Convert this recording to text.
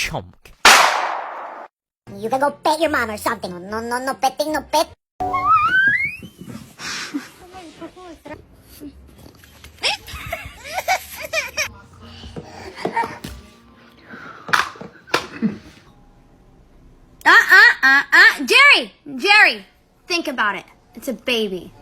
chunk. You can go pet your mom or something. No, no, no petting, no pet. Jerry, think about it. It's a baby.